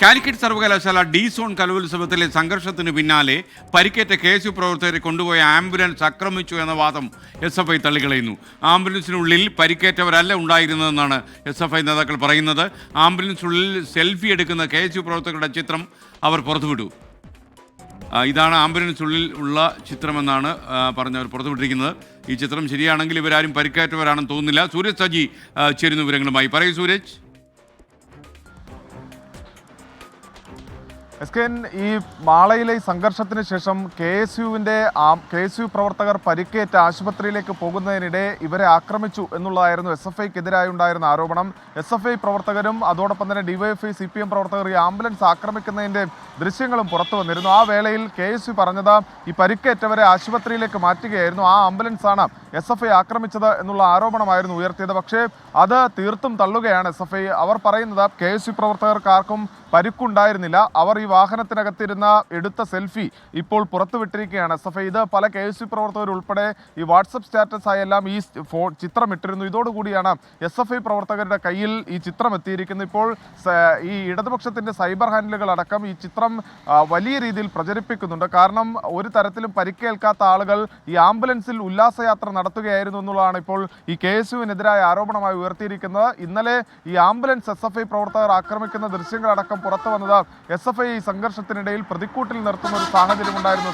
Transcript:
കാലിക്കറ്റ് സർവകലാശാല D zone കലോത്സവത്തിലെ സംഘർഷത്തിന് പിന്നാലെ പരിക്കേറ്റ KSU പ്രവർത്തകരെ കൊണ്ടുപോയ ആംബുലൻസ് ആക്രമിച്ചു എന്ന വാദം SFI തള്ളിക്കളയുന്നു. ആംബുലൻസിനുള്ളിൽ പരിക്കേറ്റവരല്ല ഉണ്ടായിരുന്നതെന്നാണ് SFI നേതാക്കൾ പറയുന്നത്. ആംബുലൻസിനുള്ളിൽ സെൽഫി എടുക്കുന്ന KSU പ്രവർത്തകരുടെ ചിത്രം അവർ പുറത്തുവിട്ടു. ഇതാണ് ആംബുലൻസിനുള്ളിൽ ഉള്ള ചിത്രമെന്നാണ് പറഞ്ഞവർ പുറത്തുവിട്ടിരിക്കുന്നത്. ഈ ചിത്രം ശരിയാണെങ്കിൽ ഇവരാരും പരിക്കേറ്റവരാണെന്ന് തോന്നുന്നില്ല. സൂരജ് സജി ചേരുന്ന വിവരങ്ങളുമായി. പറയൂ സൂരജ്. ഈ മാളയിലെ സംഘർഷത്തിന് ശേഷം KSU പ്രവർത്തകർ പരിക്കേറ്റ് ആശുപത്രിയിലേക്ക് പോകുന്നതിനിടെ ഇവരെ ആക്രമിച്ചു എന്നുള്ളതായിരുന്നു SFIക്കെതിരായി ഉണ്ടായിരുന്ന ആരോപണം. SFI പ്രവർത്തകരും അതോടൊപ്പം തന്നെ DYFI CPM പ്രവർത്തകർ ഈ ആംബുലൻസ് ആക്രമിക്കുന്നതിൻ്റെ ദൃശ്യങ്ങളും പുറത്തു വന്നിരുന്നു. ആ വേളയിൽ KSU പറഞ്ഞത് ഈ പരിക്കേറ്റവരെ ആശുപത്രിയിലേക്ക് മാറ്റുകയായിരുന്നു, ആ ആംബുലൻസാണ് SFI ആക്രമിച്ചത് എന്നുള്ള ആരോപണമായിരുന്നു ഉയർത്തിയത്. പക്ഷേ അത് തീർത്തും തള്ളുകയാണ് SFI. അവർ പറയുന്നത് KSU പ്രവർത്തകർക്കാർക്കും പരിക്കുണ്ടായിരുന്നില്ല, അവർ ഈ വാഹനത്തിനകത്തിരുന്ന എടുത്ത സെൽഫി ഇപ്പോൾ പുറത്തുവിട്ടിരിക്കുകയാണ് SFI. ഇത് പല KSU പ്രവർത്തകർ ഉൾപ്പെടെ ഈ വാട്സപ്പ് സ്റ്റാറ്റസായി എല്ലാം ഈ ചിത്രം ഇട്ടിരുന്നു. ഇതോടുകൂടിയാണ് SFI പ്രവർത്തകരുടെ കയ്യിൽ ഈ ചിത്രം എത്തിയിരിക്കുന്നത്. ഇപ്പോൾ ഈ ഇടതുപക്ഷത്തിൻ്റെ സൈബർ ഹാൻഡിലുകൾ അടക്കം ഈ ചിത്രം വലിയ രീതിയിൽ പ്രചരിപ്പിക്കുന്നുണ്ട്. കാരണം ഒരു തരത്തിലും പരിക്കേൽക്കാത്ത ആളുകൾ ഈ ആംബുലൻസിൽ ഉല്ലാസയാത്ര നടത്തുകയായിരുന്നു എന്നുള്ളതാണ് ഇപ്പോൾ ഈ KSUവിനെതിരായ ആരോപണമായി ഉയർത്തിയിരിക്കുന്നത്. ഇന്നലെ ഈ ആംബുലൻസ് SFI പ്രവർത്തകർ ആക്രമിക്കുന്ന ദൃശ്യങ്ങളടക്കം പുറത്തു വന്നത് SFI സംഘർഷത്തിനിടയിൽ പ്രതിക്കൂട്ടിൽ നിർത്തുന്ന ഒരു സാഹചര്യം ഉണ്ടായിരുന്നു.